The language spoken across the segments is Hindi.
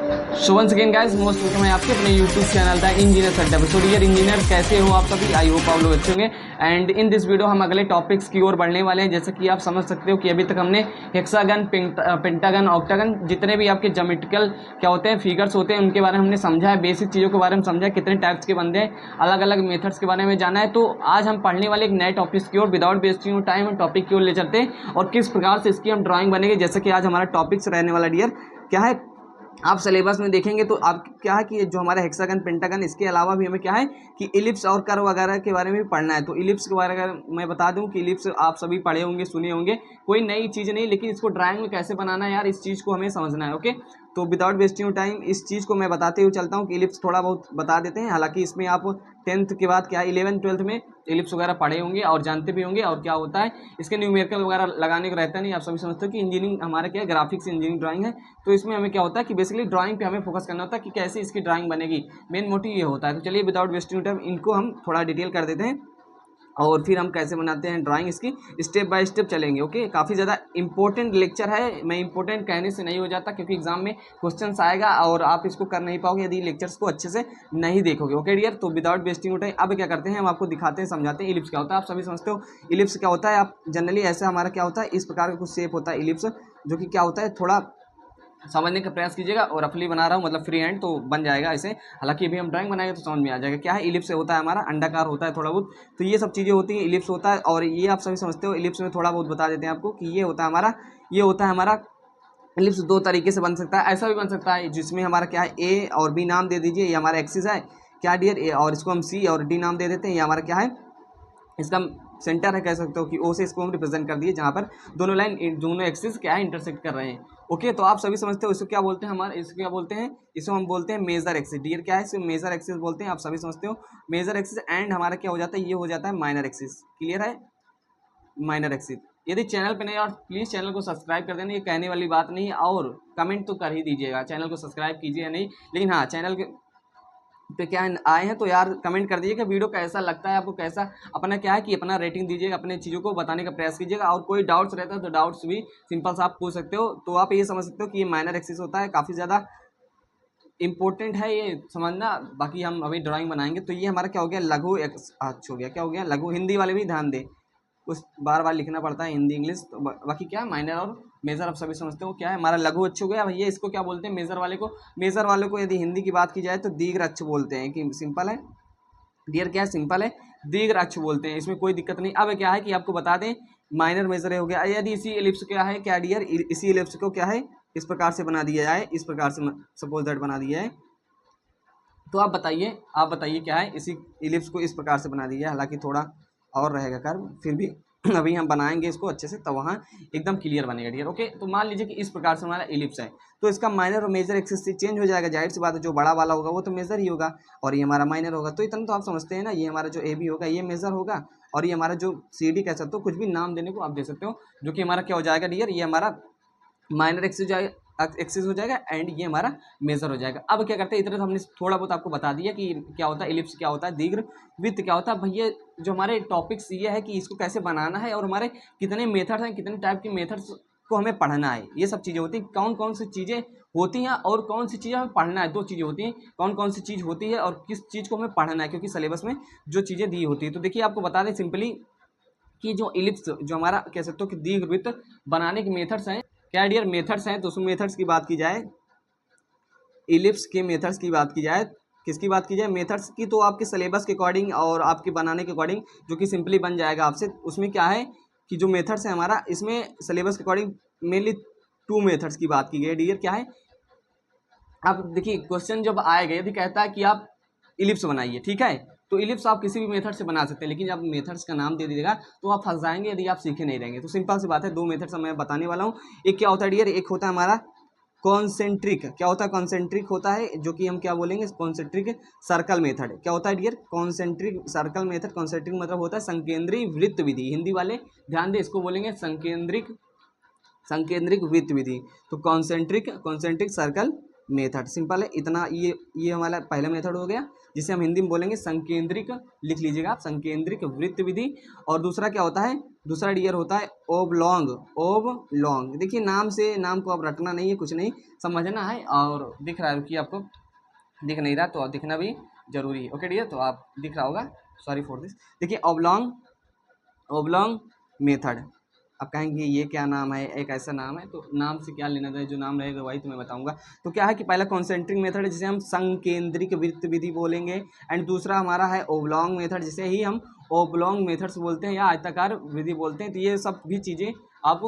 सो once again guys, most welcome है आपके अपने YouTube channel the engineer setup. So dear engineer, कैसे हो आप सभी? आई होप आप लोग अच्छे होंगे। एंड इन दिस वीडियो हम अगले टॉपिक्स की ओर बढ़ने वाले हैं। जैसे कि आप समझ सकते हो कि अभी तक हमने हेक्सागन, पेंटागन, ऑक्टागन, जितने भी आपके ज्योमेट्रिकल क्या होते हैं, फिगर्स होते हैं, उनके बारे में हमने समझा है। बेसिक चीज़ों के बारे में समझा है, कितने टाइप्स के बनते हैं, अलग अलग मेथड्स के बारे में जाना है। तो आज हम पढ़ने वाले एक नए टॉपिक्स की ओर विदाउट वेस्टिंग टाइम हम टॉपिक की ओर ले चलते हैं और किस प्रकार से इसकी हम ड्राइंग बनेगी। जैसे कि आज हमारा टॉपिक्स रहने वाला डियर क्या है, आप सिलेबस में देखेंगे तो आप क्या है कि जो हमारा हेक्सागन, पेंटागन, इसके अलावा भी हमें क्या है कि इलिप्स और कर्व वगैरह के बारे में भी पढ़ना है। तो इलिप्स के बारे में मैं बता दूं कि इलिप्स आप सभी पढ़े होंगे, सुने होंगे, कोई नई चीज़ नहीं, लेकिन इसको ड्राइंग में कैसे बनाना है यार, इस चीज़ को हमें समझना है। ओके, तो विदाउट वेस्टिंग टाइम इस चीज़ को मैं बताते हुए चलता हूँ कि इलिप्स थोड़ा बहुत बता देते हैं। हालांकि इसमें आप 10th के बाद क्या 11th 12th में इलिप्स वगैरह पढ़े होंगे और जानते भी होंगे और क्या होता है इसके न्यूमेरिकल वगैरह लगाने को रहता नहीं। आप सभी समझते हो कि इंजीनियरिंग हमारा क्या है, ग्राफिक्स इंजीनियरिंग ड्राइंग है। तो इसमें हमें क्या होता है कि बेसिकली ड्राइंग पे हमें फोकस करना होता है कि कैसे इसकी ड्राइंग बनेगी, मेन मोटिव ये होता है। तो चलिए विदाउट वेस्टिंग टाइम इनको हम थोड़ा डिटेल कर देते हैं और फिर हम कैसे बनाते हैं ड्राइंग, इसकी स्टेप बाय स्टेप चलेंगे। ओके, काफ़ी ज़्यादा इंपॉर्टेंट लेक्चर है। मैं इंपॉर्टेंट कहने से नहीं हो जाता, क्योंकि एग्जाम में क्वेश्चंस आएगा और आप इसको कर नहीं पाओगे यदि लेक्चर्स को अच्छे से नहीं देखोगे। ओके डियर, तो विदाउट वेस्टिंग टाइम अब क्या करते हैं, हम आपको दिखाते हैं, समझाते हैं इलिप्स क्या होता है। आप सभी समझते हो इलिप्स क्या होता है। आप जनरली ऐसा हमारा क्या होता है, इस प्रकार का कुछ शेप होता है इलिप्स, जो कि क्या होता है, थोड़ा समझने का प्रयास कीजिएगा। और रफली बना रहा हूँ, मतलब फ्री हैंड, तो बन जाएगा ऐसे। हालांकि अभी हम ड्राइंग बनाएंगे तो समझ में आ जाएगा क्या है। इलिप्स होता है हमारा अंडाकार होता है थोड़ा बहुत, तो ये सब चीज़ें होती हैं। इलिप्स होता है और ये आप सभी समझते हो। इलिप्स में थोड़ा बहुत बता देते हैं आपको कि ये होता है हमारा, ये होता है हमारा इलिप्स दो तरीके से बन सकता है। ऐसा भी बन सकता है जिसमें हमारा क्या है, ए और बी नाम दे दीजिए, ये हमारा एक्सिस है क्या डियर, ए, और इसको हम सी और डी नाम दे देते हैं। ये हमारा क्या है, इसका सेंटर है, कह सकते हो कि ओ से इसको हम रिप्रेजेंट कर दिए, जहाँ पर दोनों लाइन, दोनों एक्सिस क्या है, इंटरसेक्ट कर रहे हैं। ओके, तो आप सभी समझते हो इसको क्या बोलते हैं, हमारे इसको क्या बोलते हैं, इसको हम बोलते हैं मेजर एक्सिस। डियर क्या है, इसको मेजर एक्सिस बोलते हैं। आप सभी समझते हो मेजर एक्सिस। एंड हमारा क्या हो जाता है, ये हो जाता है माइनर एक्सिस। क्लियर है, माइनर एक्सिस। यदि चैनल पे नहीं, और प्लीज़ चैनल को सब्सक्राइब कर देना, ये कहने वाली बात नहीं है, और कमेंट तो कर ही दीजिएगा, चैनल को सब्सक्राइब कीजिए या नहीं, लेकिन हाँ चैनल के पे क्या आए हैं तो यार कमेंट कर दीजिएगा वीडियो कैसा लगता है आपको, कैसा अपना क्या है कि अपना रेटिंग दीजिएगा, अपने चीज़ों को बताने का प्रयास कीजिएगा। और कोई डाउट्स रहता है तो डाउट्स भी सिंपल सा आप पूछ सकते हो। तो आप ये समझ सकते हो कि ये माइनर एक्सिस होता है, काफ़ी ज़्यादा इंपॉर्टेंट है ये समझना। बाकी हम अभी ड्राइंग बनाएंगे। तो ये हमारा क्या हो गया, लघु अच्छा हो गया, क्या हो गया, लघु। हिंदी वाले भी ध्यान दें, कुछ बार बार लिखना पड़ता है हिंदी इंग्लिश। तो बाकी क्या है, माइनर और मेजर आप सभी समझते हो क्या है, हमारा लघु अक्ष हो गया भैया। इसको क्या बोलते हैं, मेजर वाले को, मेजर वाले को यदि हिंदी की बात की जाए तो दीर्घ अक्ष बोलते हैं। कि सिंपल है डियर, क्या है, सिंपल है, दीर्घ अक्ष बोलते हैं, इसमें कोई दिक्कत नहीं। अब क्या है कि आपको बता दें, माइनर मेजर हो गया। यदि इसी एलिप्स क्या है, क्या डियर, इसी एलिप्स को क्या है, इस प्रकार से बना दिया जाए, इस प्रकार से सपोज दैट बना दिया है, तो आप बताइए क्या है, इसी इलिप्स को इस प्रकार से बना दिया है। हालांकि थोड़ा और रहेगा कर्व, फिर भी अभी हम बनाएंगे इसको अच्छे से, तो वहाँ एकदम क्लियर बनेगा डियर। ओके, तो मान लीजिए कि इस प्रकार से हमारा इलिप्स है, तो इसका माइनर और मेजर एक्सिस से चेंज हो जाएगा। जाहिर सी बात है, जो बड़ा वाला होगा वो तो मेजर ही होगा और ये हमारा माइनर होगा। तो इतना तो आप समझते हैं ना, ये हमारा जो ए बी होगा ये मेजर होगा, और ये हमारा जो सी डी कह सकते हो, कुछ भी नाम देने को आप दे सकते हो, जो कि हमारा क्या हो जाएगा डियर, ये हमारा माइनर एक्सिस हो जाएगा एंड ये हमारा मेजर हो जाएगा। अब क्या करते हैं, इतना तो हमने थोड़ा बहुत आपको बता दिया कि क्या होता है इलिप्स, क्या होता है दीर्घ वृत्त, क्या होता है भैया। जो हमारे टॉपिक्स ये है कि इसको कैसे बनाना है और हमारे कितने मेथड्स हैं, कितने टाइप के मेथड्स को हमें पढ़ना है, ये सब चीज़ें होती हैं। कौन कौन सी चीज़ें होती हैं और कौन सी चीज़ें हमें पढ़ना है, दो चीज़ें होती हैं। कौन कौन सी चीज़ होती है और किस चीज़ को हमें पढ़ना है, क्योंकि सिलेबस में जो चीज़ें दी होती है। तो देखिए आपको बता दें सिंपली कि जो इलिप्स, जो हमारा कह सकते हो कि दीर्घ वृत्त बनाने के मेथड्स हैं, क्या डियर, मेथड्स हैं। तो उस मेथड्स की बात की जाए, इलिप्स के मेथड्स की बात की जाए, किसकी बात की जाए, मेथड्स की, तो आपके सिलेबस के अकॉर्डिंग और आपके बनाने के अकॉर्डिंग जो कि सिंपली बन जाएगा आपसे। उसमें क्या है कि जो मेथड्स है हमारा, इसमें सिलेबस के अकॉर्डिंग मेनली 2 मेथड्स की बात की गई है डियर। क्या है, आप देखिए क्वेश्चन जब आएगा, यदि कहता है कि आप इलिप्स बनाइए, ठीक है, तो इलिप्स आप किसी भी मेथड से बना सकते हैं, लेकिन जब मेथड्स का नाम दे दीजिएगा तो आप फंस जाएंगे यदि आप सीखे नहीं रहेंगे। तो सिंपल सी बात है, 2 मेथड्स मैं बताने वाला हूँ। एक क्या होता है डियर, एक होता है हमारा कॉन्सेंट्रिक। क्या होता है, कॉन्सेंट्रिक होता है, जो कि हम क्या बोलेंगे, कॉन्सेंट्रिक सर्कल मेथड। क्या होता है dear, concentric circle method. Concentric मतलब होता है संकेंद्रीय वृत्त विधि। हिंदी वाले ध्यान दे, इसको बोलेंगे संकेंद्रिक वृत्त विधि। तो कॉन्सेंट्रिक सर्कल मेथड। सिंपल है इतना। ये हमारा पहला मेथड हो गया, जिसे हम हिंदी में बोलेंगे संकेंद्रिक, लिख लीजिएगा आप, संकेंद्रिक वृत्त विधि। और दूसरा क्या होता है, दूसरा डियर होता है ओबलॉन्ग। ओबलॉन्ग देखिए नाम से, नाम को अब रटना नहीं है, कुछ नहीं समझना है। और दिख रहा है कि आपको दिख नहीं रहा, तो अब दिखना भी जरूरी है। ओके डियर, तो आप दिख रहा होगा, सॉरी फॉर दिस। देखिए ओबलॉन्ग, ओबलॉन्ग मेथड। अब कहेंगे ये क्या नाम है, एक ऐसा नाम है, तो नाम से क्या लेना है, जो नाम रहेगा वही तुम्हें बताऊंगा। तो क्या है कि पहला कॉन्सेंट्रिक मेथड है, जिसे हम संकेंद्रिक वृत्त विधि बोलेंगे। एंड दूसरा हमारा है ओबलॉन्ग मेथड, जिसे ही हम ओबलॉन्ग मेथड्स बोलते हैं या आयताकार विधि बोलते हैं। तो ये सब भी चीज़ें आप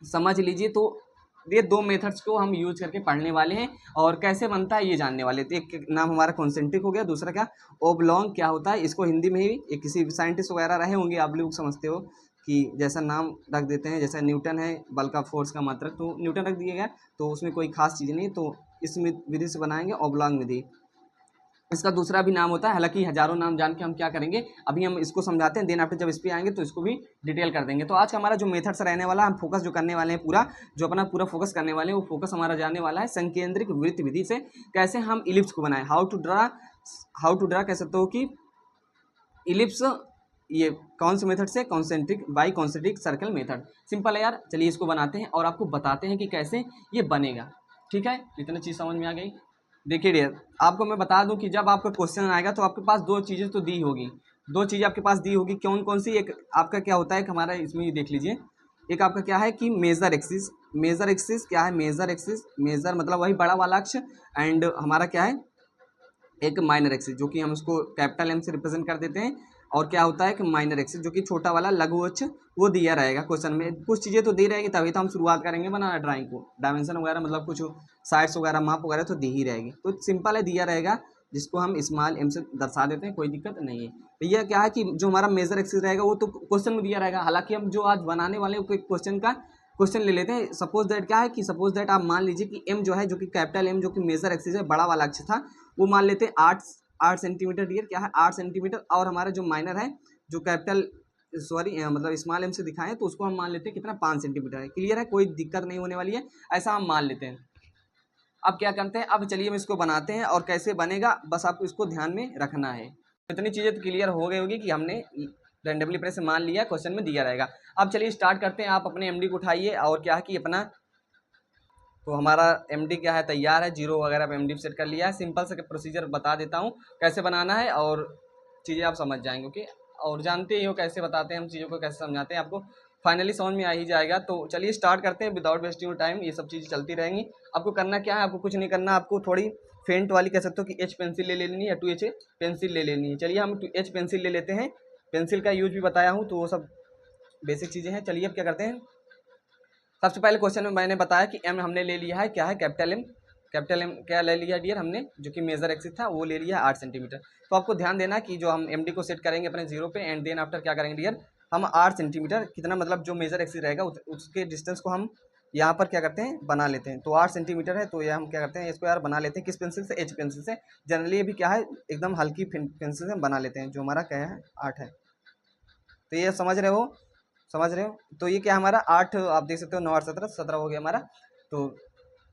समझ लीजिए। तो ये दो मेथड्स को हम यूज करके पढ़ने वाले हैं, और कैसे बनता है ये जानने वाले। तो एक नाम हमारा कॉन्सेंट्रिक हो गया, दूसरा क्या ओबलॉन्ग क्या होता है। इसको हिंदी में ही एक किसी साइंटिस्ट वगैरह रहे होंगे, आप लोग समझते हो कि जैसा नाम रख देते हैं, जैसा न्यूटन है बल का फोर्स का मात्रक, तो न्यूटन रख दिया गया, तो उसमें कोई खास चीज़ नहीं। तो इस विधि से बनाएंगे ओबलॉन्ग विधि। इसका दूसरा भी नाम होता है, हालांकि हजारों नाम जान के हम क्या करेंगे, अभी हम इसको समझाते हैं, देन आफ्टर जब इस पे आएंगे तो इसको भी डिटेल कर देंगे। तो आज का हमारा जो मेथड्स रहने वाला है, हम फोकस जो करने वाले हैं, पूरा जो अपना पूरा फोकस करने वाले हैं, वो फोकस हमारा जाने वाला है संकेंद्रिक वृत्त विधि से कैसे हम इलिप्स को बनाएं। हाउ टू ड्रा कह सकते हो कि इलिप्स, ये कौन से मेथड से, concentric by concentric circle method. Simple है यार, चलिए इसको बनाते हैं और आपको बताते हैं कि कैसे ये बनेगा। ठीक है, इतनी चीज़ समझ में आ गई। देखिए डियर, आपको मैं बता दूं कि जब आपका क्वेश्चन आएगा तो आपके पास दो चीज़ें तो दी होगी, दो चीज़ें आपके पास दी होगी। कौन कौन सी, एक आपका क्या होता है कि हमारा इसमें ये देख लीजिए, एक आपका क्या है कि मेजर एक्सिस। मेजर एक्सिस क्या है, मेजर एक्सिस, मेजर मतलब वही बड़ा वाला अक्ष। एंड हमारा क्या है एक माइनर एक्सिस, जो कि हम उसको कैपिटल एम से रिप्रेजेंट कर देते हैं। और क्या होता है कि माइनर एक्सिस, जो कि छोटा वाला लघु अक्ष, वो दिया रहेगा क्वेश्चन में। कुछ चीज़ें तो दी रहेगी, तभी तो हम शुरुआत करेंगे बनाना ड्राइंग को। डायमेंशन वगैरह मतलब कुछ साइड्स वगैरह माप वगैरह तो दी ही रहेगी। तो सिंपल है, दिया रहेगा, जिसको हम स्मॉल एम से दर्शा देते हैं, कोई दिक्कत नहीं है। तो यह क्या है कि जो हमारा मेजर एक्सिस रहेगा वो तो क्वेश्चन में दिया रहेगा। हालांकि हम जो आज बनाने वाले हैं क्वेश्चन का क्वेश्चन ले लेते हैं। सपोज दैट क्या है कि सपोज दैट आप मान लीजिए कि एम जो है, जो कि कैपिटल एम, जो कि मेजर एक्सिस है, बड़ा वाला अक्ष था, वो मान लेते हैं 8 सेंटीमीटर। डियर क्या है 8 सेंटीमीटर। और हमारा जो माइनर है, जो कैपिटल सॉरी मतलब स्मॉल एम से दिखाएं, तो उसको हम मान लेते हैं कितना, 5 सेंटीमीटर है। क्लियर है, कोई दिक्कत नहीं होने वाली है, ऐसा हम मान लेते हैं। अब क्या करते हैं, अब चलिए हम इसको बनाते हैं, और कैसे बनेगा बस आपको इसको ध्यान में रखना है। इतनी चीज़ें तो क्लियर हो गई होगी कि हमने रेंडमली प्रेस से मान लिया, क्वेश्चन में दिया रहेगा। अब चलिए स्टार्ट करते हैं। आप अपने एमडी को उठाइए, और क्या है कि अपना, तो हमारा एमडी क्या है, तैयार है, जीरो वगैरह पे एमडी सेट कर लिया है। सिंपल से प्रोसीजर बता देता हूँ कैसे बनाना है, और चीज़ें आप समझ जाएंगे। ओके, और जानते ही हो कैसे बताते हैं हम चीज़ों को, कैसे समझाते हैं, आपको फाइनली समझ में आ ही जाएगा। तो चलिए स्टार्ट करते हैं विदाउट वेस्टिंग टाइम। ये सब चीज़ें चलती रहेंगी। आपको करना क्या है, आपको कुछ नहीं करना, आपको थोड़ी फेंट वाली कह सकते हो कि एच पेंसिल ले लेनी है, या 2H पेंसिल ले लेनी है। चलिए हम 2H पेंसिल ले लेते हैं। पेंसिल का यूज भी बताया हूँ, तो वो सब बेसिक चीज़ें हैं। चलिए अब क्या करते हैं, सबसे पहले क्वेश्चन में मैंने बताया कि एम हमने ले लिया है, क्या है कैपिटल एम। कैपिटल एम क्या ले लिया डियर हमने, जो कि मेजर एक्सिस था, वो ले लिया 8 सेंटीमीटर। तो आपको ध्यान देना कि जो हम एमडी को सेट करेंगे अपने जीरो पे, एंड देन आफ्टर क्या करेंगे डियर, हम 8 सेंटीमीटर कितना मतलब जो मेजर एक्सिस रहेगा उसके डिस्टेंस को हम यहाँ पर क्या करते हैं, बना लेते हैं। तो 8 सेंटीमीटर है, तो ये हम क्या करते हैं, इसको यार बना लेते हैं। किस पेंसिल से, एच पेंसिल से। जनरली ये भी क्या है, एकदम हल्की पेंसिल से हम बना लेते हैं। जो हमारा क्या है 8 है, तो ये समझ रहे हो, समझ रहे हो। तो ये क्या हमारा 8, आप देख सकते हो 9 8 17 17 हो गया हमारा। तो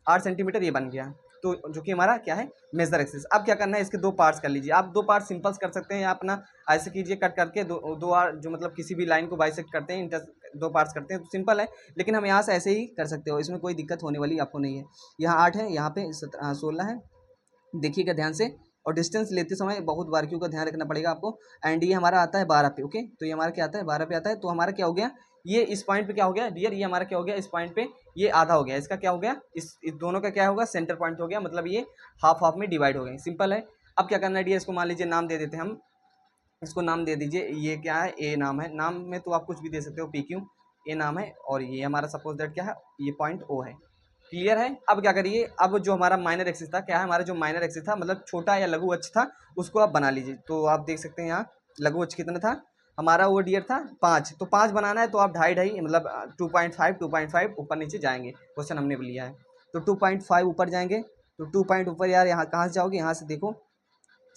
8 सेंटीमीटर ये बन गया, तो जो कि हमारा क्या है मेजर एक्सिस। अब क्या करना है, इसके दो पार्ट्स कर लीजिए। आप दो पार्ट सिंपल्स कर सकते हैं, या अपना ऐसे कीजिए कट करके दो जो मतलब किसी भी लाइन को बाइसेक्ट करते हैं, दो पार्ट्स करते हैं, तो सिंपल है। लेकिन हम यहाँ से ऐसे ही कर सकते हो, इसमें कोई दिक्कत होने वाली आपको नहीं है। यहाँ 8 है, यहाँ पे 16 है, देखिएगा ध्यान से। और डिस्टेंस लेते समय बहुत बारीकियों का ध्यान रखना पड़ेगा आपको। एंड ये हमारा आता है 12 पे। ओके, तो ये हमारा क्या आता है, 12 पे आता है। तो हमारा क्या हो गया, ये इस पॉइंट पे क्या हो गया डियर, ये हमारा क्या हो गया, इस पॉइंट पे ये आधा हो गया। इसका क्या हो गया, इस दोनों का क्या होगा, सेंटर पॉइंट हो गया, मतलब ये हाफ हाफ में डिवाइड हो गए। सिंपल है। अब क्या करना है डियर, इसको मान लीजिए नाम दे देते हैं हम। इसको नाम दे दीजिए, ये क्या है, ए नाम है। नाम में तो आप कुछ भी दे सकते हो, PQ ए नाम है। और ये हमारा सपोज दैट क्या है, ये पॉइंट O है। क्लियर है। अब क्या करिए, अब जो हमारा माइनर एक्सिस था, क्या है हमारा जो माइनर एक्सिस था, मतलब छोटा या लघु अक्ष था, उसको आप बना लीजिए। तो आप देख सकते हैं यहाँ लघु अक्ष कितना था हमारा, वो डियर था 5। तो 5 बनाना है, तो आप ढाई मतलब 2.5 ऊपर नीचे जाएंगे। क्वेश्चन हमने लिया है, तो 2.5 ऊपर जाएंगे। तो 2 पॉइंट ऊपर यार, यहाँ कहाँ से जाओगे, यहाँ से देखो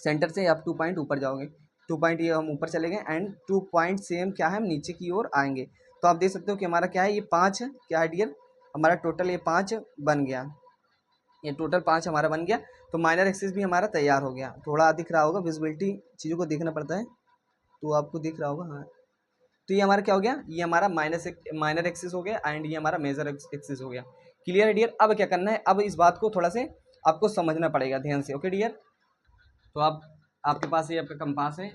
सेंटर से आप 2 पॉइंट ऊपर जाओगे। 2 पॉइंट ये हम ऊपर चले गए, एंड 2 पॉइंट सेम क्या है, हम नीचे की ओर आएंगे। तो आप देख सकते हो कि हमारा क्या है, ये 5 क्या है डियर, हमारा टोटल ये 5 बन गया। ये टोटल 5 हमारा बन गया। तो माइनर एक्सिस भी हमारा तैयार हो गया। थोड़ा दिख रहा होगा, विजिबिलिटी चीज़ों को देखना पड़ता है, तो आपको दिख रहा होगा। हाँ, तो ये हमारा क्या हो गया, ये हमारा माइनर एक्सिस हो गया एंड ये हमारा मेजर एक्सिस हो गया। क्लियर है डियर? अब क्या करना है, अब इस बात को थोड़ा से आपको समझना पड़ेगा ध्यान से। Okay dear? तो आप आपके पास ये आपका कंपास है,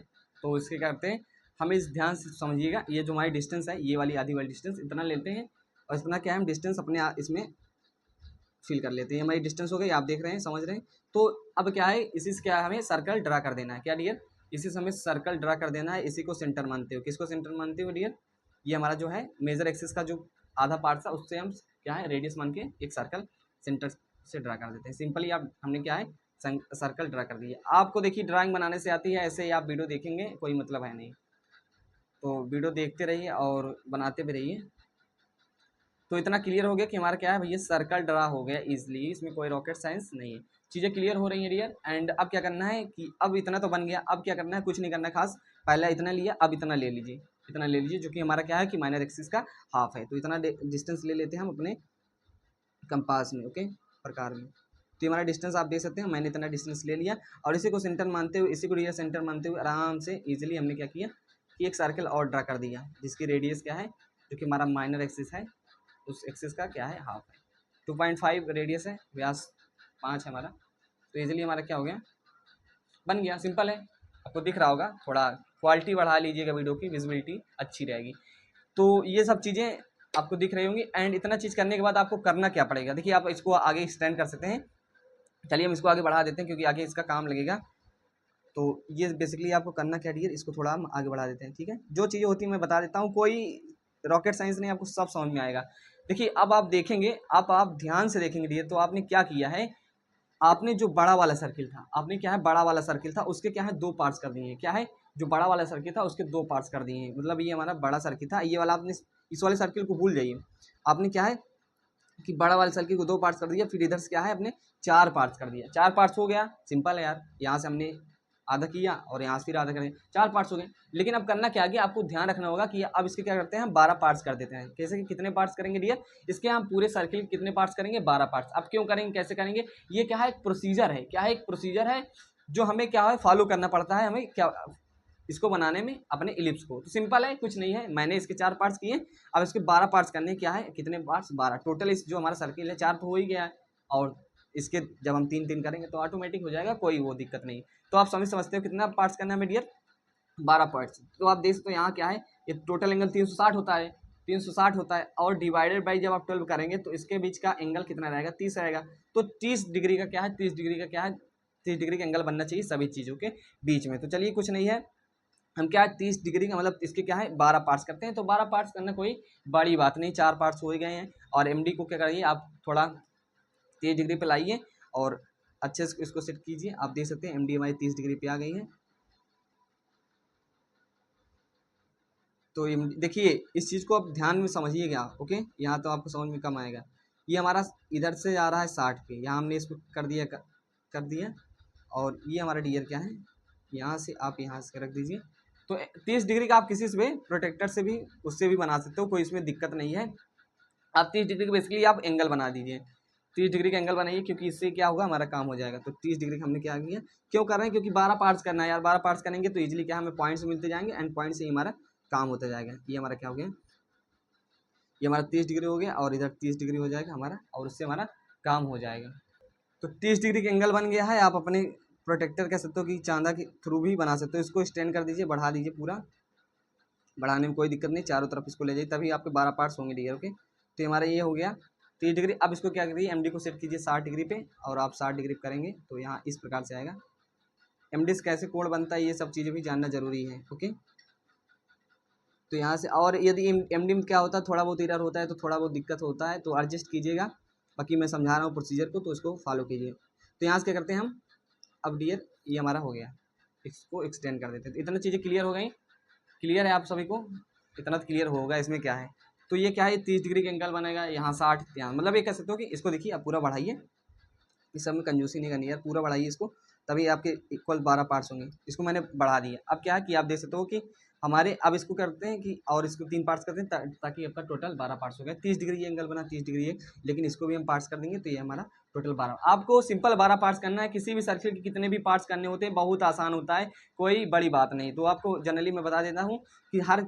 तो इसके क्या करते हैं, हमें इस ध्यान से समझिएगा। ये जो हमारी डिस्टेंस है, ये वाली आधी वाली डिस्टेंस इतना लेते हैं, और इतना क्या है, हम डिस्टेंस अपने इसमें फिल कर लेते हैं। हमारी डिस्टेंस हो गई, आप देख रहे हैं, समझ रहे हैं। तो अब क्या है, इसी से क्या है, हमें सर्कल ड्रा कर देना है। क्या डियर? इसी से हमें सर्कल ड्रा कर देना है। इसी को सेंटर मानते हो। किसको सेंटर मानते हो डियर? ये हमारा जो है मेजर एक्सिस का जो आधा पार्ट था, उससे हम क्या है, रेडियस मान के एक सर्कल सेंटर से ड्रा कर देते हैं। सिंपली आप हमने क्या है, सर्कल ड्रा कर दिया। आपको देखिए ड्राइंग बनाने से आती है, ऐसे ही आप वीडियो देखेंगे कोई मतलब है नहीं। तो वीडियो देखते रहिए और बनाते भी रहिए। तो इतना क्लियर हो गया कि हमारा क्या है भैया, सर्कल ड्रा हो गया इजीली, इसमें कोई रॉकेट साइंस नहीं है। चीज़ें क्लियर हो रही हैं डियर? एंड अब क्या करना है कि अब इतना तो बन गया, अब क्या करना है, कुछ नहीं करना खास। पहले इतना लिया, अब इतना ले लीजिए, इतना ले लीजिए, जो कि हमारा क्या है कि माइनर एक्सिस का हाफ है। तो इतना डिस्टेंस ले लेते हैं हम अपने कंपास में। ओके, प्रकार में। तो हमारा डिस्टेंस आप देख सकते हैं, मैंने इतना डिस्टेंस ले लिया, और इसी को सेंटर मानते हुए, इसी को डियर सेंटर मानते हुए आराम से इजीली हमने क्या किया कि एक सर्कल और ड्रा कर दिया, जिसकी रेडियस क्या है, जो कि हमारा माइनर एक्सिस है, उस एक्सिस का क्या है, हाफ है। 2.5 रेडियस है, व्यास 5 है हमारा। तो इजीली हमारा क्या हो गया, बन गया। सिंपल है, आपको दिख रहा होगा। थोड़ा क्वालिटी बढ़ा लीजिएगा, वीडियो की विजिबिलिटी अच्छी रहेगी। तो ये सब चीज़ें आपको दिख रही होंगी। एंड इतना चीज़ करने के बाद आपको करना क्या पड़ेगा, देखिए आप इसको आगे एक्सटेंड कर सकते हैं। चलिए हम इसको आगे बढ़ा देते हैं, क्योंकि आगे इसका काम लगेगा। तो ये बेसिकली आपको करना क्या डियर, इसको थोड़ा हम आगे बढ़ा देते हैं। ठीक है, जो चीज़ें होती हैं मैं बता देता हूँ, कोई रॉकेट साइंस नहीं, आपको सब समझ में आएगा। देखिए अब आप देखेंगे, आप ध्यान से देखेंगे डियर, तो आपने क्या किया है, आपने जो बड़ा वाला सर्किल था, आपने क्या है, बड़ा वाला सर्किल था, उसके क्या है, दो पार्ट्स कर दिए हैं। क्या है, जो बड़ा वाला सर्किल था उसके दो पार्ट्स कर दिए हैं। मतलब ये हमारा बड़ा सर्किल था, ये वाला आपने इस वाले सर्किल को भूल जाइए। आपने क्या है कि बड़ा वाले सर्किल को दो पार्ट्स कर दिया, फिर इधर से क्या है, अपने 4 पार्ट्स कर दिया। 4 पार्ट्स हो गया, सिंपल है यार। यहाँ से हमने आधा किया और यहाँ से फिर आधा करें, 4 पार्ट्स हो गए। लेकिन अब करना क्या है, आपको ध्यान रखना होगा कि अब इसके क्या करते हैं, हम 12 पार्ट्स कर देते हैं। कैसे कि कितने पार्ट्स करेंगे डियर, इसके हम पूरे सर्किल के कितने पार्ट्स करेंगे, 12 पार्ट्स। अब क्यों करेंगे, कैसे करेंगे, ये क्या है, एक प्रोसीजर है। क्या है, एक प्रोसीजर है जो हमें क्या है, फॉलो करना पड़ता है हमें क्या, इसको बनाने में, अपने इलिप्स को। तो सिंपल है, कुछ नहीं है, मैंने इसके 4 पार्ट्स किए, अब इसके 12 पार्ट्स करने। क्या है, कितने पार्ट्स, 12 टोटल। इस जो हमारा सर्किल है 4 तो हो ही गया है, और इसके जब हम 3 3 करेंगे तो ऑटोमेटिक हो जाएगा, कोई वो दिक्कत नहीं। तो आप समझते हो कितना पार्ट्स करना है हमें डियर, 12 पार्ट्स। तो आप देख सकते हो यहाँ क्या है, ये टोटल एंगल 360 होता है, 360 होता है, और डिवाइडेड बाई जब आप 12 करेंगे तो इसके बीच का एंगल कितना रहेगा, 30 रहेगा। तो 30 डिग्री का क्या है, 30 डिग्री का क्या है, 30 डिग्री का एंगल बनना चाहिए सभी चीज़ों के बीच में। तो चलिए कुछ नहीं है, हम क्या है 30 डिग्री का मतलब इसके क्या है 12 पार्ट्स करते हैं। तो 12 पार्ट्स करना कोई बड़ी बात नहीं, 4 पार्ट्स हो ही गए हैं। और एमडी को क्या करिए, आप थोड़ा 30 डिग्री पे लाइए और अच्छे से इसको सेट कीजिए। आप देख सकते हैं एमडी हमारी 30 डिग्री पे आ गई है। तो देखिए इस चीज़ को आप ध्यान में समझिएगा। ओके, यहाँ तो आपको समझ में कम आएगा। ये हमारा इधर से आ रहा है 60 पे, यहाँ हमने इसको कर दिया। और ये हमारा डियर क्या है, यहाँ से आप यहाँ से रख दीजिए। तो 30 डिग्री का आप किसी से भी प्रोटेक्टर से भी उससे भी बना सकते हो, कोई इसमें दिक्कत नहीं है। आप 30 डिग्री का बेसिकली आप एंगल बना दीजिए, 30 डिग्री का एंगल बनाइए, क्योंकि इससे क्या होगा, हमारा काम हो जाएगा। तो 30 डिग्री का हमने क्या किया, क्यों कर रहे हैं, क्योंकि 12 पार्ट्स करना है यार। 12 पार्ट्स करेंगे तो इजीली क्या हमें पॉइंट्स मिलते जाएंगे, एंड पॉइंट से ही हमारा काम होता जाएगा। ये हमारा क्या हो गया, ये हमारा 30 डिग्री हो गया, और इधर 30 डिग्री हो जाएगा हमारा, और उससे हमारा काम हो जाएगा। तो 30 डिग्री का एंगल बन गया है। आप अपने प्रोटेक्टर कह सकते हो कि चांदा के थ्रू भी बना सकते हो। इसको स्टैंड कर दीजिए, बढ़ा दीजिए, पूरा बढ़ाने में कोई दिक्कत नहीं, चारों तरफ इसको ले जाइए, तभी आपके 12 पार्ट्स होंगे डियर। ओके, तो हमारा ये हो गया 30 डिग्री। अब इसको क्या करिए, एमडी को सेट कीजिए 60 डिग्री पे, और आप 60 डिग्री करेंगे तो यहाँ इस प्रकार से आएगा। एमडी से कैसे कोण बनता है, ये सब चीज़ें भी जानना जरूरी है। ओके, तो यहाँ से, और यदि एमडी में क्या होता है, थोड़ा बहुत एरर होता है तो थोड़ा बहुत दिक्कत होता है, तो एडजस्ट कीजिएगा। बाकी मैं समझा रहा हूँ प्रोसीजर को, तो इसको फॉलो कीजिए। तो यहाँ से क्या करते हैं हम, अब डियर ये हमारा हो गया, इसको एक्सटेंड कर देते हैं। तो इतना चीज़ें क्लियर हो गई, क्लियर है आप सभी को, इतना तो क्लियर होगा। इसमें क्या है, तो ये क्या है, 30 डिग्री का एंगल बनेगा, यहाँ 60, यहाँ मतलब ये कह सकते हो कि इसको देखिए, आप पूरा बढ़ाइए, इस सब में कंजूसी नहीं करनी यार, पूरा बढ़ाइए इसको, तभी आपके इक्वल 12 पार्ट्स होंगे। इसको मैंने बढ़ा दिया। अब क्या है कि आप देख सकते हो कि हमारे, अब इसको करते हैं कि, और इसको 3 पार्ट्स करते हैं ताकि आपका टोटल 12 पार्ट्स हो गया। 30 डिग्री ये एंगल बना, 30 डिग्री है, लेकिन इसको भी हम पार्ट्स कर देंगे तो ये हमारा टोटल 12। आपको सिंपल 12 पार्ट्स करना है। किसी भी सर्किल के कितने भी पार्ट्स करने होते हैं, बहुत आसान होता है, कोई बड़ी बात नहीं। तो आपको जनरली मैं बता देता हूँ कि हर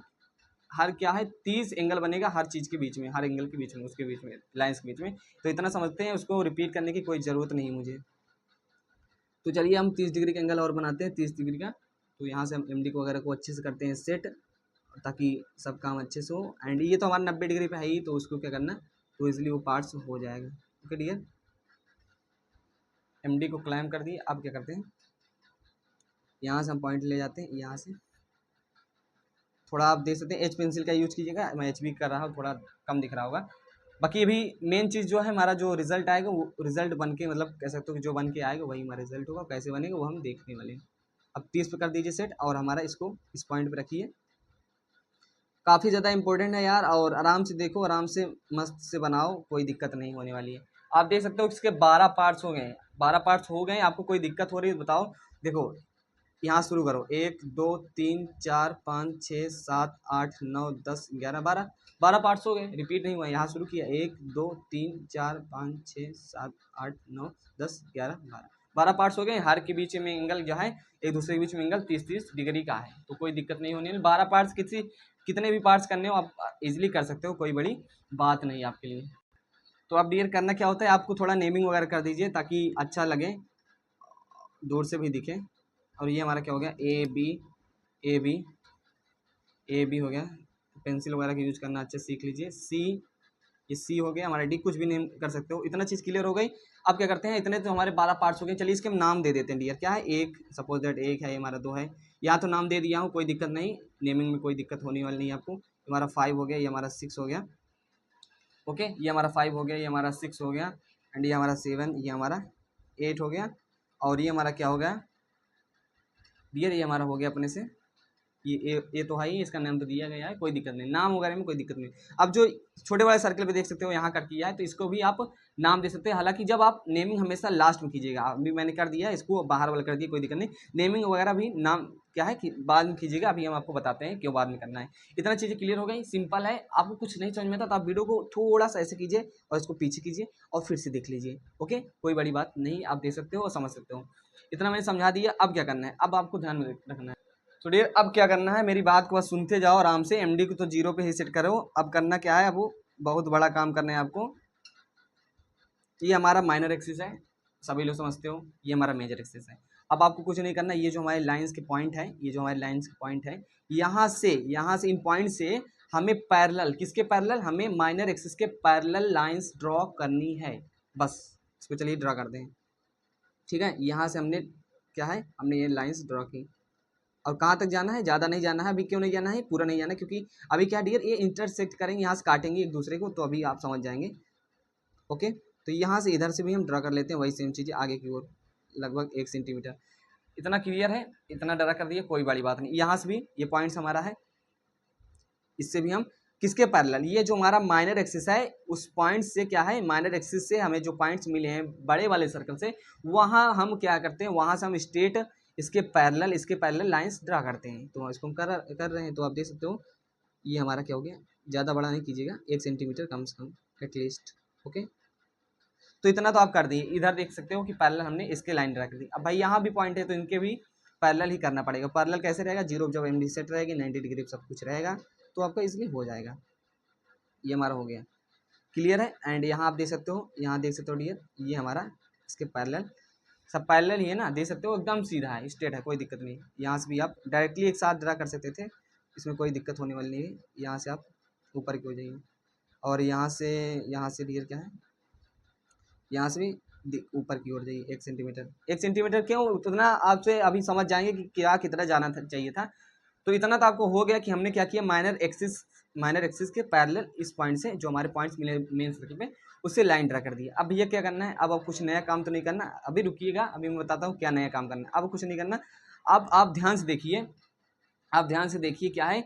हर क्या है 30 एंगल बनेगा हर चीज़ के बीच में, हर एंगल के बीच में, उसके बीच में, लाइंस के बीच में। तो इतना समझते हैं, उसको रिपीट करने की कोई ज़रूरत नहीं मुझे। तो चलिए हम 30 डिग्री का एंगल और बनाते हैं, 30 डिग्री का। तो यहाँ से हम एमडी को वगैरह को अच्छे से करते हैं सेट, ताकि सब काम अच्छे से हो। एंड ये तो हमारा 90 डिग्री पे है ही, तो उसको क्या करना, तो इसलिए वो पार्ट्स हो जाएगा। ओके डियर, एमडी को क्लाइम कर दिए। अब क्या करते हैं, यहाँ से हम पॉइंट ले जाते हैं, यहाँ से थोड़ा आप देख सकते हैं एच पेंसिल का यूज़ कीजिएगा, मैं एच बी कर रहा हूँ, थोड़ा कम दिख रहा होगा। बाकी अभी मेन चीज़ जो है हमारा जो रिजल्ट आएगा, वो रिजल्ट बन के, मतलब कह सकते हो कि जो बन के आएगा वही हमारा रिजल्ट होगा। कैसे बनेगा वो हम देखने वाले हैं। अब 30 पे कर दीजिए सेट, और हमारा इसको इस पॉइंट पे रखिए। काफ़ी ज़्यादा इंपॉर्टेंट है यार, और आराम से देखो, आराम से मस्त से बनाओ, कोई दिक्कत नहीं होने वाली है। आप देख सकते हो इसके 12 पार्ट्स हो गए, 12 पार्ट्स हो गए। आपको कोई दिक्कत हो रही है बताओ। देखो यहाँ शुरू करो, 1 2 3 4 5 6 7 8 9 10 11 12, 12 पार्ट्स हो गए, रिपीट नहीं हुआ। यहाँ शुरू किया 1 2 3 4 5 6 7 8 9 10 11 12, 12 पार्ट्स हो गए। हर के बीच में एंगल जो है, एक दूसरे के बीच में एंगल 30 डिग्री का है, तो कोई दिक्कत नहीं होने वाली। 12 पार्ट्स कितने भी पार्ट्स करने हो आप इजीली कर सकते हो, कोई बड़ी बात नहीं आपके लिए। तो अब डियर करना क्या होता है, आपको थोड़ा नेमिंग वगैरह कर दीजिए ताकि अच्छा लगे, दूर से भी दिखे। और ये हमारा क्या हो गया, A B A B A B हो गया। पेंसिल वगैरह का यूज करना अच्छे सीख लीजिए। सी, ये सी हो गया हमारा। डी कुछ भी नेम कर सकते हो। इतना चीज़ क्लियर हो गई। अब क्या करते हैं, इतने तो हमारे 12 पार्ट्स हो गए। चलिए इसके हम नाम दे देते हैं डियर। क्या है, एक, सपोज दैट एक है, ये हमारा 2 है। यहाँ तो नाम दे दिया हूँ, कोई दिक्कत नहीं, नेमिंग में कोई दिक्कत होने वाली नहीं है आपको। हमारा 5 हो गया, ये हमारा 6 हो गया। ओके, ये हमारा 5 हो गया, ये हमारा 6 हो गया, एंड ये हमारा 7, ये हमारा 8 हो गया। और ये हमारा क्या हो गया डियर, ये हमारा हो गया अपने से, ये तो है ही, इसका नाम तो दिया गया है, कोई दिक्कत नहीं, नाम वगैरह में कोई दिक्कत नहीं। अब जो छोटे वाले सर्कल पे देख सकते हो यहाँ कट किया है, तो इसको भी आप नाम दे सकते हैं। हालांकि जब आप नेमिंग हमेशा लास्ट में कीजिएगा, अभी मैंने कर दिया, इसको बाहर वाला कर दिया, कोई दिक्कत नहीं। नेमिंग वगैरह भी नाम क्या है कि बाद में कीजिएगा, अभी हम आपको बताते हैं क्यों बाद में करना है। इतना चीज़ें क्लियर हो गई, सिंपल है। आपको कुछ नहीं समझ में आता तो आप वीडियो को थोड़ा सा ऐसे कीजिए और इसको पीछे कीजिए और फिर से देख लीजिए। ओके, कोई बड़ी बात नहीं, आप देख सकते हो और समझ सकते हो। इतना मैंने समझा दिया। अब क्या करना है, अब आपको ध्यान में रखना है। तो डियर अब क्या करना है, मेरी बात को बस सुनते जाओ आराम से। एमडी को तो 0 पे ही सेट करो। अब करना क्या है, अब वो बहुत बड़ा काम करना है आपको। ये हमारा माइनर एक्सिस है, सभी लोग समझते हो, ये हमारा मेजर एक्सिस है। अब आपको कुछ नहीं करना, ये जो हमारे लाइंस के पॉइंट है, ये जो हमारे लाइंस के पॉइंट है, यहाँ से इन पॉइंट से हमें पैरेलल, किसके पैरेलल, हमें माइनर एक्सिस के पैरेलल लाइंस ड्रॉ करनी है। बस इसको चलिए ड्रा करते हैं। ठीक है, यहाँ से हमने क्या है, हमने ये लाइंस ड्रॉ की। और कहाँ तक जाना है, ज़्यादा नहीं जाना है। अभी क्यों नहीं जाना है, पूरा नहीं जाना है, क्योंकि अभी क्या डियर, ये इंटरसेक्ट करेंगे, यहाँ से काटेंगे एक दूसरे को, तो अभी आप समझ जाएंगे। ओके, तो यहाँ से इधर से भी हम ड्रा कर लेते हैं, वही सेम चीज़ आगे की ओर, लगभग 1 सेंटीमीटर। इतना क्लियर है, इतना ड्रा कर दिया, कोई बड़ी बात नहीं। यहाँ से भी ये पॉइंट्स हमारा है, इससे भी हम किसके पैरेलल, ये जो हमारा माइनर एक्सिस है, उस पॉइंट से क्या है, माइनर एक्सिस से हमें जो पॉइंट्स मिले हैं बड़े वाले सर्कल से, वहाँ हम क्या करते हैं, वहाँ से हम स्ट्रेट इसके पैरेलल लाइंस ड्रा करते हैं। तो इसको हम कर रहे हैं। तो आप देख सकते हो ये हमारा क्या हो गया, ज़्यादा बड़ा नहीं कीजिएगा, 1 सेंटीमीटर कम से कम एटलीस्ट। ओके, तो इतना तो आप कर दिए। इधर देख सकते हो कि पैरेलल हमने इसके लाइन ड्रा कर दी। अब भाई यहाँ भी पॉइंट है, तो इनके भी पैरेलल ही करना पड़ेगा। पैरेलल कैसे रहेगा, 0 जब एमडी सेट रहेगी, 90 डिग्री सब कुछ रहेगा, तो आपका इसलिए हो जाएगा। ये हमारा हो गया, क्लियर है। एंड यहाँ आप देख सकते हो, यहाँ देख सकते हो डियर, ये हमारा इसके पैरेलल, सब पैरेलल ही है ना, देख सकते हो एकदम सीधा है, स्ट्रेट है, कोई दिक्कत नहीं। यहाँ से भी आप डायरेक्टली एक साथ ड्रा कर सकते थे, इसमें कोई दिक्कत होने वाली नहीं है। यहाँ से आप ऊपर की हो जाइए, और यहाँ से डियर क्या है, यहाँ से भी ऊपर की ओर जाइए 1 सेंटीमीटर। 1 सेंटीमीटर क्यों, उतना आपसे अभी समझ जाएंगे कि क्या कितना जाना चाहिए था। तो इतना तो आपको हो गया कि हमने क्या किया, माइनर एक्सिस के पैरेलल इस पॉइंट से, जो हमारे पॉइंट्स मिले मेन सर्कल पे, उससे लाइन ड्रा कर दिया। अब भैया क्या करना है, अब कुछ नया काम तो नहीं करना, अभी रुकिएगा, अभी मैं बताता हूँ क्या नया काम करना है। अब कुछ नहीं करना, अब आप ध्यान से देखिए, क्या है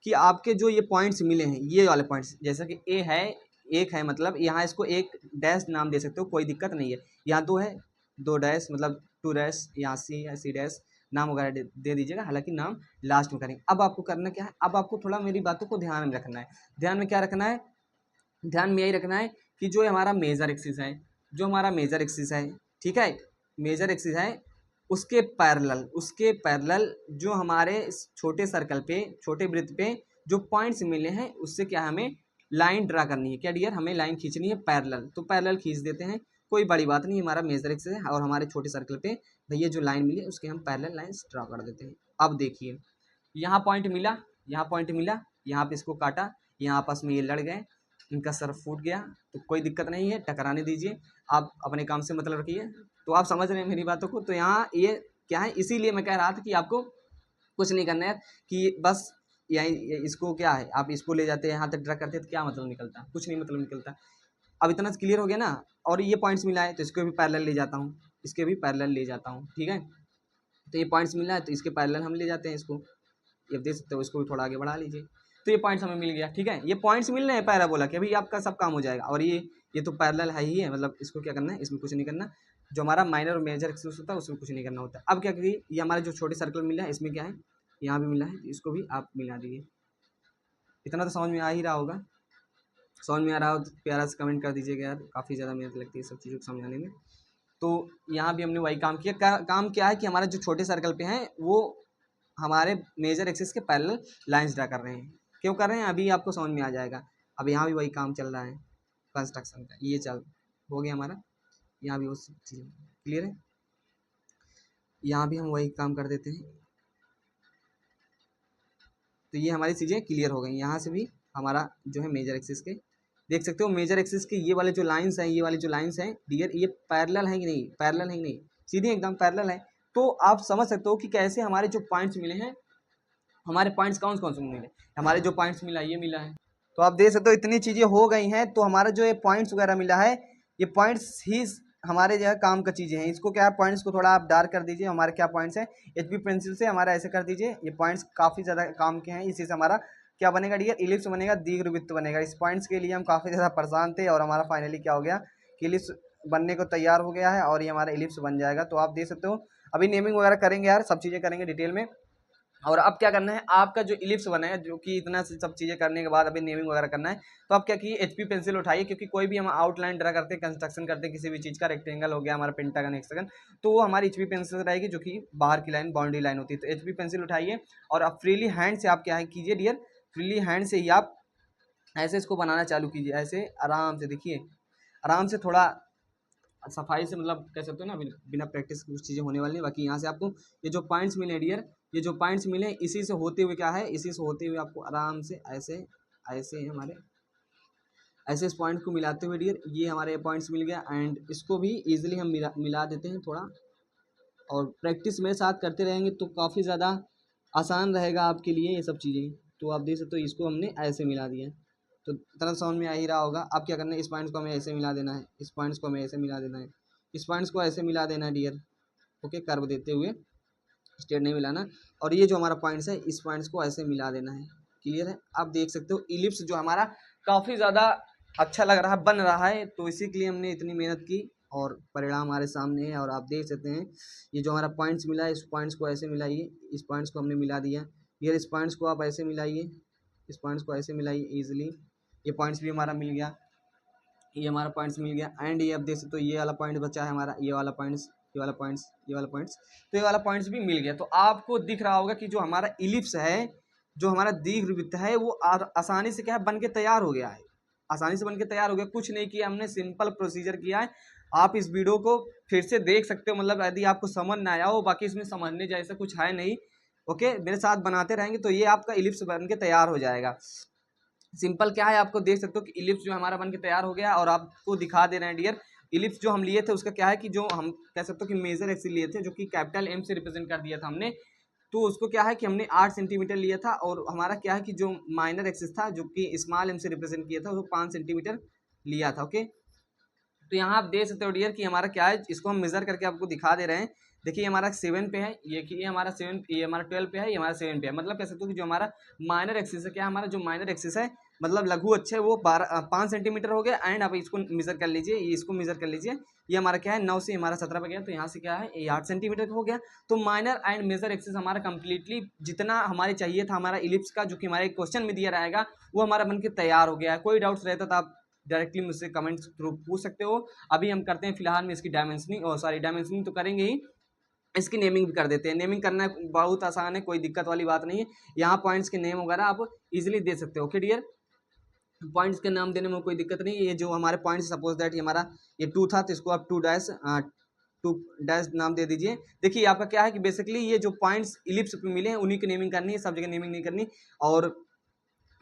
कि आपके जो ये पॉइंट्स मिले हैं, ये वाले पॉइंट्स, जैसा कि ए है, एक है, मतलब यहाँ इसको एक डैश नाम दे सकते हो, कोई दिक्कत नहीं है। यहाँ 2 है, 2 डैश, मतलब 2 डैश, यहाँ सी या सी डैश, नाम वगैरह दे दीजिएगा, हालांकि नाम लास्ट में करेंगे। अब आपको करना क्या है, अब आपको थोड़ा मेरी बातों को ध्यान में रखना है। ध्यान में क्या रखना है, ध्यान में यही रखना है कि जो हमारा मेजर एक्सिस है, जो हमारा मेजर एक्सिस है, ठीक है, मेजर एक्सिस है उसके पैरेलल जो हमारे इस छोटे सर्कल पे, छोटे वृत्त पे जो पॉइंट्स मिले हैं उससे क्या हमें लाइन ड्रा करनी है। क्या डियर, हमें लाइन खींचनी है पैरेलल, तो पैरेलल खींच देते हैं, कोई बड़ी बात नहीं, हमारा मेजर एक्सिस है और हमारे छोटे सर्कल पे भैया जो लाइन मिली उसके हम पैरेलल लाइंस ड्रा कर देते हैं। अब देखिए यहाँ पॉइंट मिला, यहाँ पॉइंट मिला, यहाँ पे इसको काटा, यहाँ आपस में ये लड़ गए, इनका सर फूट गया, तो कोई दिक्कत नहीं है, टकराने दीजिए, आप अपने काम से मतलब रखिए। तो आप समझ रहे हैं मेरी बातों को। तो यहाँ ये क्या है, इसीलिए मैं कह रहा था कि आपको कुछ नहीं करना है कि बस यही इसको क्या है, आप इसको ले जाते हैं यहाँ तक ड्रा करते हैं तो क्या मतलब निकलता, कुछ नहीं मतलब निकलता। अब इतना क्लियर हो गया ना। और ये पॉइंट्स मिला है तो इसको भी पैरेलल ले जाता हूँ, इसके भी पैरेलल ले जाता हूँ, ठीक है। तो ये पॉइंट्स मिला है तो इसके पैरेलल हम ले जाते हैं इसको, ये देख सकते हो, इसको भी थोड़ा आगे बढ़ा लीजिए। तो ये पॉइंट्स हमें मिल गया, ठीक है, ये पॉइंट्स मिल रहे हैं पैराबोला के, अभी आपका सब काम हो जाएगा। और ये तो पैरेलल है ही है, मतलब इसको क्या करना है, इसमें कुछ नहीं करना, जो हमारा माइनर और मेजर एक्सिस होता है उसमें कुछ नहीं करना होता है। अब क्या करिए, ये हमारे जो छोटे सर्कल मिला है इसमें क्या है, यहाँ भी मिला है, तो इसको भी आप मिला दीजिए। इतना तो समझ में आ ही रहा होगा, समझ में आ रहा हो तो प्यारा से कमेंट कर दीजिएगा यार, काफ़ी ज़्यादा मेहनत लगती है सब चीज़ों को समझाने में। तो यहाँ भी हमने वही काम किया। काम क्या है कि हमारे जो छोटे सर्कल पे हैं वो हमारे मेजर एक्सिस के पैरेलल लाइंस ड्रा कर रहे हैं। क्यों कर रहे हैं अभी आपको समझ में आ जाएगा। अब यहाँ भी वही काम चल रहा है कंस्ट्रक्शन का, ये चल हो गया हमारा, यहाँ भी वो चीज़ क्लियर है, यहाँ भी हम वही काम कर देते हैं। तो ये हमारी चीज़ें क्लियर हो गई। यहाँ से भी हमारा जो है मेजर एक्सिस के देख सकते हो, मेजर एक्सिस के ये वाले जो लाइंस हैं, ये वाले जो लाइंस हैं डियर, ये पैरेलल है कि नहीं, पैरेलल है कि नहीं, सीधे एकदम पैरेलल है। तो आप समझ सकते हो कि कैसे हमारे जो पॉइंट्स मिले हैं, हमारे पॉइंट्स कौन कौन से मिले, हमारे जो पॉइंट्स मिला ये मिला है। तो आप देख सकते हो इतनी चीज़ें हो गई हैं। तो हमारा जो ये पॉइंट्स वगैरह मिला है, ये पॉइंट्स ही हमारे जो है काम का चीज़ें हैं। इसको क्या है, पॉइंट्स को थोड़ा आप डार्क कर दीजिए। हमारे क्या पॉइंट्स हैं, HB पेंसिल से हमारा ऐसे कर दीजिए। ये पॉइंट्स काफ़ी ज़्यादा काम के हैं, इसी से हमारा क्या बनेगा डियर, इलिप्स बनेगा, दीर्घवृत्त बनेगा। इस पॉइंट्स के लिए हम काफ़ी ज़्यादा परेशान थे और हमारा फाइनली क्या हो गया कि इलिप्स बनने को तैयार हो गया है और ये हमारा इलिप्स बन जाएगा। तो आप देख सकते हो, अभी नेमिंग वगैरह करेंगे यार, सब चीज़ें करेंगे डिटेल में। और अब क्या करना है, आपका जो इलिप्स बना है, जो कि इतना से सब चीज़ें करने के बाद अभी नेमिंग वगैरह करना है, तो आप क्या कीजिए, HP पेंसिल उठाइए, क्योंकि कोई भी हम आउटलाइन ड्रा करते हैं, कंस्ट्रक्शन करते हैं किसी भी चीज़ का, रेक्टेंगल हो गया हमारा, पेंटागन, हेक्सागन, तो वो हमारी HP पेंसिल से रहेगी, जो कि बाहर की लाइन बाउंड्री लाइन होती है। तो HP पेंसिल उठाइए और आप फ्रीली हैंड से आप क्या है कीजिए डियर, फ्रीली हैंड से ही आप ऐसे इसको बनाना चालू कीजिए, ऐसे आराम से, देखिए आराम से, थोड़ा सफाई से, मतलब कह सकते हो ना, बिना प्रैक्टिस कुछ चीज़ें होने वाली नहीं। बाकी यहाँ से आपको ये जो पॉइंट्स मिले डियर, ये जो पॉइंट्स मिले इसी से होते हुए क्या है, इसी से होते हुए आपको आराम से ऐसे ऐसे हमारे ऐसे इस पॉइंट को मिलाते हुए डियर, ये हमारे पॉइंट्स मिल गया। एंड इसको भी ईजिली हम मिला देते हैं थोड़ा, और प्रैक्टिस मेरे साथ करते रहेंगे तो काफ़ी ज़्यादा आसान रहेगा आपके लिए ये सब चीज़ें। तो आप देख सकते हो, इसको हमने ऐसे मिला दिया, तो इतना समझ में आ ही रहा होगा। अब क्या करना है, इस पॉइंट्स को हमें ऐसे मिला देना है, इस पॉइंट्स को हमें ऐसे मिला देना है, इस पॉइंट्स को ऐसे मिला देना है डियर, ओके, कर्व देते हुए, स्ट्रेट नहीं मिलाना। और ये जो हमारा पॉइंट्स है, इस पॉइंट्स को ऐसे मिला देना है, क्लियर है। आप देख सकते हो इलिप्स जो हमारा काफ़ी ज़्यादा अच्छा लग रहा है, बन रहा है, तो इसी के लिए हमने इतनी मेहनत की और परिणाम हमारे सामने है। और आप देख सकते हैं ये जो हमारा पॉइंट्स मिला है, इस पॉइंट्स को ऐसे मिलाइए, इस पॉइंट्स को हमने मिला दिया, यार इस पॉइंट्स को आप ऐसे मिलाइए, इस पॉइंट्स को ऐसे मिलाइए ईजिली, ये पॉइंट्स भी हमारा मिल गया, ये हमारा पॉइंट्स मिल गया। एंड ये अब देख सकते हो, ये वाला पॉइंट बचा है हमारा, ये वाला पॉइंट्स, ये वाला पॉइंट्स, ये वाला पॉइंट्स, तो ये वाला पॉइंट्स भी मिल गया। तो आपको दिख रहा होगा कि जो हमारा इलिप्स है, जो हमारा दीर्घवृत्त है, वो आसानी से क्या है, बन के तैयार हो गया है, आसानी से बन के तैयार हो गया। कुछ नहीं किया हमने, सिंपल प्रोसीजर किया है। आप इस वीडियो को फिर से देख सकते हो, मतलब यदि आपको समझ ना आया हो, बाकी इसमें समझने जैसा कुछ है नहीं, ओके, मेरे साथ बनाते रहेंगे तो ये आपका इलिप्स बन के तैयार हो जाएगा। सिंपल क्या है, आपको देख सकते हो कि इलिप्स जो हमारा बन के तैयार हो गया। और आपको दिखा दे रहे हैं डियर, इलिप्स जो हम लिए थे उसका क्या है कि जो हम कह सकते हो कि मेजर एक्सिस लिए थे, जो कि कैपिटल M से रिप्रेजेंट कर दिया था हमने, तो उसको क्या है कि हमने 8 सेंटीमीटर लिया था। और हमारा क्या है कि जो माइनर एक्सिस था, जो कि स्मॉल M से रिप्रेजेंट किया था, वो 5 सेंटीमीटर लिया था, ओके। तो यहाँ आप देख सकते हो डियर कि हमारा क्या है, इसको हम मेजर करके आपको दिखा दे रहे हैं। देखिए हमारा 7 पे है, ये हमारा 7, ये हमारा 12 पे है, ये हमारा 7 पे है। मतलब कह सकते हो कि जो हमारा माइनर एक्सिस है, क्या हमारा जो माइनर एक्सिस है, मतलब लघु अक्ष है, वो 5 सेंटीमीटर हो गया। एंड आप इसको मेजर कर लीजिए, ये इसको मेजर कर लीजिए, ये हमारा क्या है 9 से हमारा 17 पे गया, तो यहाँ से क्या है ये 8 सेंटीमीटर हो गया। तो माइनर एंड मेजर एक्सिस हमारा कंप्लीटली जितना हमारे चाहिए था हमारा इलिप्स का, जो कि हमारे क्वेश्चन में दिया रहेगा, वो हमारा बन के तैयार हो गया है। कोई डाउट्स रहता तो आप डायरेक्टली मुझसे कमेंट थ्रू पूछ सकते हो। अभी हम करते हैं फिलहाल में इसकी डायमेंशनिंग, और सॉरी डायमेंशनिंग तो करेंगे ही, इसकी नेमिंग भी कर देते हैं। नेमिंग करना बहुत आसान है, कोई दिक्कत वाली बात नहीं है। यहाँ पॉइंट्स के नेम वगैरह आप इजीली दे सकते हो। ओके डियर, पॉइंट्स के नाम देने में कोई दिक्कत नहीं है। ये जो हमारे पॉइंट्स, सपोज दैट ये हमारा ये 2 था, तो इसको आप 2 डैश नाम दे दीजिए। देखिए आपका क्या है कि बेसिकली ये जो पॉइंट्स इलिप्स पे मिले हैं उन्हीं की नेमिंग करनी है, सब जगह नेमिंग नहीं करनी। और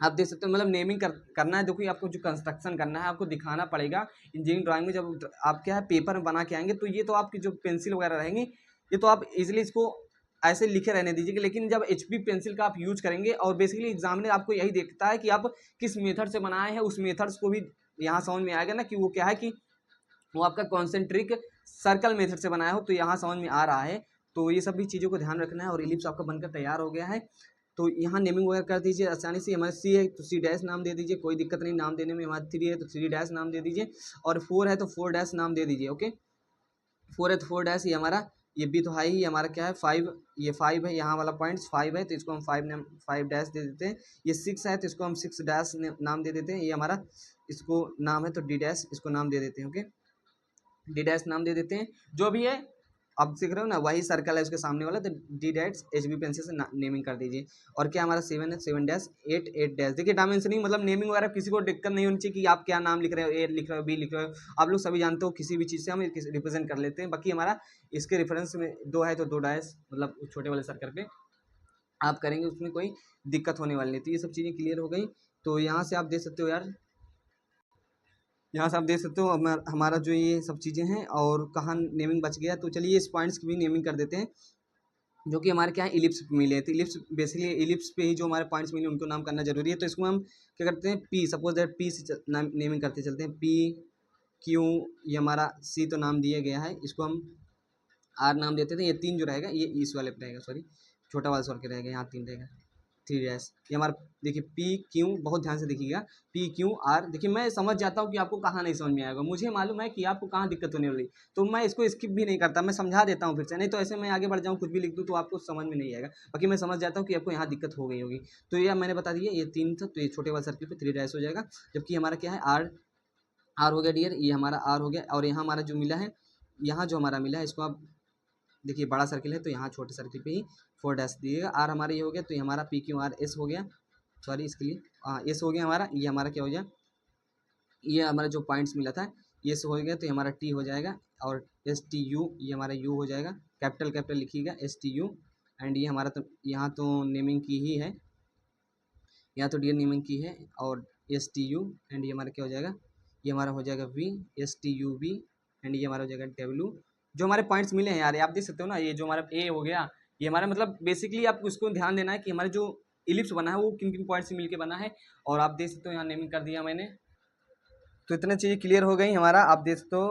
आप देख सकते हो, मतलब नेमिंग करना है। देखो आपको जो कंस्ट्रक्शन करना है आपको दिखाना पड़ेगा। इंजीनियरिंग ड्राइंग में जब आप क्या है पेपर में बना के आएंगे, तो ये तो आपकी जो पेंसिल वगैरह रहेंगी, ये तो आप इजीली इसको ऐसे लिखे रहने दीजिए। लेकिन जब HB पेंसिल का आप यूज करेंगे, और बेसिकली एग्जामिनर आपको यही देखता है कि आप किस मेथड से बनाए हैं, उस मेथड्स को भी यहाँ समझ में आएगा ना कि वो क्या है कि वो आपका कॉन्सेंट्रिक सर्कल मेथड से बनाया हो, तो यहाँ समझ में आ रहा है। तो ये सब भी चीज़ों को ध्यान रखना है। और इलिप्स आपका बनकर तैयार हो गया है, तो यहाँ नेमिंग वगैरह कर दीजिए आसानी से। हमारे C है तो C डैश नाम दे दीजिए, कोई दिक्कत नहीं नाम देने में। हमारा 3 है तो 3 डैश नाम दे दीजिए, और 4 है तो 4 डैश नाम दे दीजिए। ओके, 4 है तो 4 डैश, ये हमारा ये भी तो है ही, हमारा क्या है 5, ये 5 है, यहाँ वाला पॉइंट्स 5 है तो इसको हम 5 डैश दे देते हैं। ये 6 है तो इसको हम 6 डैश नाम दे देते हैं। ये हमारा इसको नाम है तो D डैश इसको नाम दे देते हैं। ओके, D डैश नाम दे देते हैं। जो भी है आप सीख रहे हो ना, वही सर्कल है उसके सामने वाला, तो D डैश HB पेंसिल से नेमिंग कर दीजिए। और क्या हमारा 7 है, 7 डैश 8 डैश। देखिए डायमेंशनिंग मतलब नेमिंग वगैरह किसी को दिक्कत नहीं होनी चाहिए कि आप क्या नाम लिख रहे हो, A लिख रहे हो, B लिख रहे हो। आप लोग सभी जानते हो किसी भी चीज़ से हम रिप्रेजेंट कर लेते हैं। बाकी हमारा इसके रेफरेंस में 2 है तो 2 डैश, मतलब छोटे वाले सर्कल पे आप करेंगे, उसमें कोई दिक्कत होने वाली नहीं। तो ये सब चीज़ें क्लियर हो गई। तो यहाँ से आप देख सकते हो यार, यहाँ से आप देख सकते हो हमारा जो ये सब चीज़ें हैं, और कहाँ नेमिंग बच गया। तो चलिए इस पॉइंट्स की भी नेमिंग कर देते हैं, जो कि हमारे क्या है इलिप्स पे मिले हैं। तो इलिप्स बेसिकली इलिप्स पे ही जो हमारे पॉइंट्स मिले उनको नाम करना जरूरी है। तो इसको हम क्या करते हैं P, सपोज दैट P से नेमिंग करते चलते हैं। P Q, ये हमारा C तो नाम दिया गया है, इसको हम R नाम देते थे। ये 3 जो रहेगा ये इस वाले पे रहेगा, सॉरी छोटा वाला सर्कल रहेगा, यहाँ 3 रहेगा, 3 डैश। ये हमारा देखिए PQ, बहुत ध्यान से देखिएगा, PQR। देखिए मैं समझ जाता हूँ कि आपको कहाँ नहीं समझ में आएगा, मुझे मालूम है कि आपको कहाँ दिक्कत होने वाली, तो मैं इसको स्किप भी नहीं करता, मैं समझा देता हूँ फिर से। नहीं तो ऐसे मैं आगे बढ़ जाऊँ कुछ भी लिख दूँ तो आपको समझ में नहीं आएगा। बाकी मैं समझ जाता हूँ कि आपको यहाँ दिक्कत हो गई होगी। तो ये मैंने बता दिया, ये 3 था तो ये छोटे वाले सर्कल पे 3 डैश हो जाएगा। जबकि हमारा क्या है आर हो गया डियर, ये हमारा आर हो गया। और यहाँ हमारा जो मिला है, यहाँ जो हमारा मिला है इसको आप देखिए, बड़ा सर्किल है तो यहाँ छोटे सर्किल पे ही 4 डैश दिएगा। आर हमारा ये हो गया, तो ये हमारा PQR S हो गया, सॉरी इसके लिए S हो गया हमारा। ये हमारा क्या हो गया, ये हमारा जो पॉइंट्स मिला था ये S हो गया, तो ये हमारा T हो जाएगा। और STU, ये हमारा U हो जाएगा, कैपिटल कैपिटल लिखिएगा STU। एंड ये हमारा तो यहाँ तो नेमिंग की ही है, यहाँ तो डियर नेमिंग की है। और STU, एंड ये हमारा क्या हो जाएगा, ये हमारा हो जाएगा V, STUV। एंड ये हमारा हो जाएगा W। जो हमारे पॉइंट्स मिले हैं यार, आप देख सकते हो ना, ये जो हमारा A हो गया, ये हमारा मतलब बेसिकली आपको इसको ध्यान देना है कि हमारे जो इलिप्स बना है वो किन किन पॉइंट से मिलके बना है। और आप देख सकते हो यहाँ नेमिंग कर दिया मैंने। तो इतनी चीज़ें क्लियर हो गई हमारा। आप देख सकते हो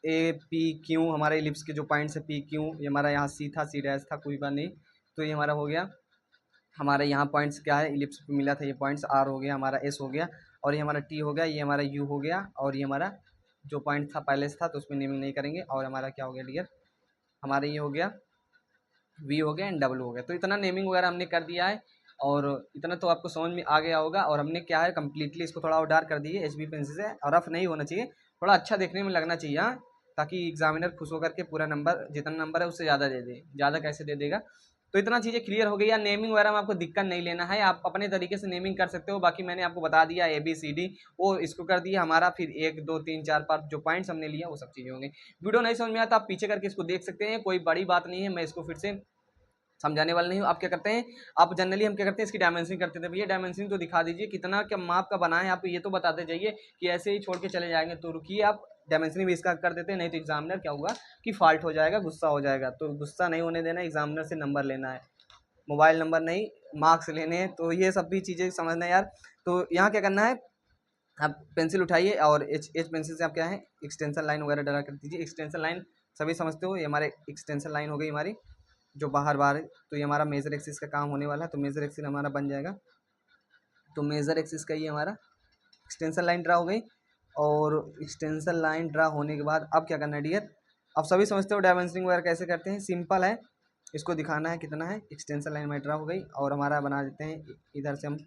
APQ, हमारे इलिप्स के जो पॉइंट्स है PQ, ये हमारा यहाँ C था, C डैश था, कोई बात नहीं। तो ये हमारा हो गया, हमारे यहाँ पॉइंट्स क्या है इलिप्स पे मिला था, ये पॉइंट्स R हो गया, हमारा S हो गया, और ये हमारा T हो गया, ये हमारा U हो गया। और ये हमारा जो पॉइंट था पहले से था तो उसमें नेमिंग नहीं करेंगे। और हमारा क्या हो गया डियर, हमारा ये हो गया V हो गया एंड W हो गया। तो इतना नेमिंग वगैरह हमने कर दिया है, और इतना तो आपको समझ में आ गया होगा। और हमने क्या है कम्प्लीटली इसको थोड़ा और डार्क कर दिए HB पेंसिल से, और रफ नहीं होना चाहिए, थोड़ा अच्छा देखने में लगना चाहिए हाँ, ताकि एग्जामिनर खुश होकर के पूरा नंबर, जितना नंबर है उससे ज़्यादा दे दे। ज़्यादा कैसे दे देगा। तो इतना चीज़ें क्लियर हो गई यार। नेमिंग वगैरह में आपको दिक्कत नहीं लेना है, आप अपने तरीके से नेमिंग कर सकते हो। बाकी मैंने आपको बता दिया ABCD, वो इसको कर दिया हमारा। फिर 1 2 3 4 5 जो पॉइंट्स हमने लिया वो सब चीज़ें होंगी। वीडियो नहीं समझ में आता आप पीछे करके इसको देख सकते हैं, कोई बड़ी बात नहीं है, मैं इसको फिर से समझाने वाला नहीं हूँ। आप क्या करते हैं, आप जनरली हम क्या करते हैं इसकी डायमेंशनिंग करते थे। भैया डायमेंशनिंग तो दिखा दीजिए, कितना क्या माप का बना है, आप ये तो बताते जाइए कि ऐसे ही छोड़ के चले जाएंगे। तो रुकिए, आप डायमेंशनिंग भी इसका कर देते हैं, नहीं तो एग्जामिनर क्या होगा कि फाल्ट हो जाएगा, गुस्सा हो जाएगा। तो गुस्सा नहीं होने देना, एग्जामिनर से नंबर लेना है, मोबाइल नंबर नहीं, मार्क्स लेने हैं। तो ये सब भी चीज़ें समझना है यार। तो यहाँ क्या करना है, आप पेंसिल उठाइए और एच पेंसिल से आप क्या है एक्सटेंशन लाइन वगैरह ड्रा कर दीजिए। एक्सटेंशन लाइन सभी समझते हो, ये हमारे एक्सटेंशन लाइन हो गई हमारी जो बाहर बाहर है। तो ये हमारा मेजर एक्सिस का काम होने वाला है, तो मेजर एक्सिस हमारा बन जाएगा। तो मेजर एक्सिस का ये हमारा एक्सटेंशन लाइन ड्रा हो गई। और एक्सटेंशन लाइन ड्रा होने के बाद अब क्या करना है डियर, आप सभी समझते हो डायमेंशनिंग वगैरह कैसे करते हैं, सिंपल है। इसको दिखाना है कितना है, एक्सटेंशन लाइन में ड्रा हो गई। और हमारा बना देते हैं इधर से हम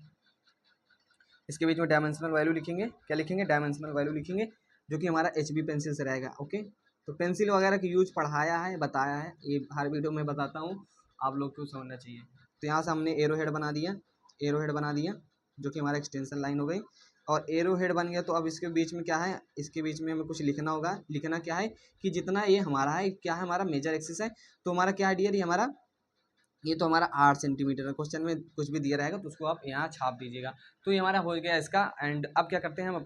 इसके बीच में डायमेंशनल वैल्यू लिखेंगे, क्या लिखेंगे, डायमेंशनल वैल्यू लिखेंगे, जो कि हमारा HB पेंसिल से रहेगा। ओके, तो पेंसिल वगैरह की यूज पढ़ाया है, बताया है, ये हर वीडियो में बताता हूँ, आप लोग को समझना चाहिए। तो यहाँ से हमने एरो हेड बना दिया, एरो हेड बना दिया, जो कि हमारा एक्सटेंशन लाइन हो गई। और एरो हेड बन गया, तो अब इसके बीच में क्या है, इसके बीच में हमें कुछ लिखना होगा। लिखना क्या है कि जितना ये हमारा है, क्या है, हमारा मेजर एक्सिस है, तो हमारा क्या है डियर, ये तो हमारा 8 सेंटीमीटर है। क्वेश्चन में कुछ भी दिया रहेगा तो उसको आप यहाँ छाप दीजिएगा। तो ये हमारा हो गया इसका। एंड अब क्या करते हैं हम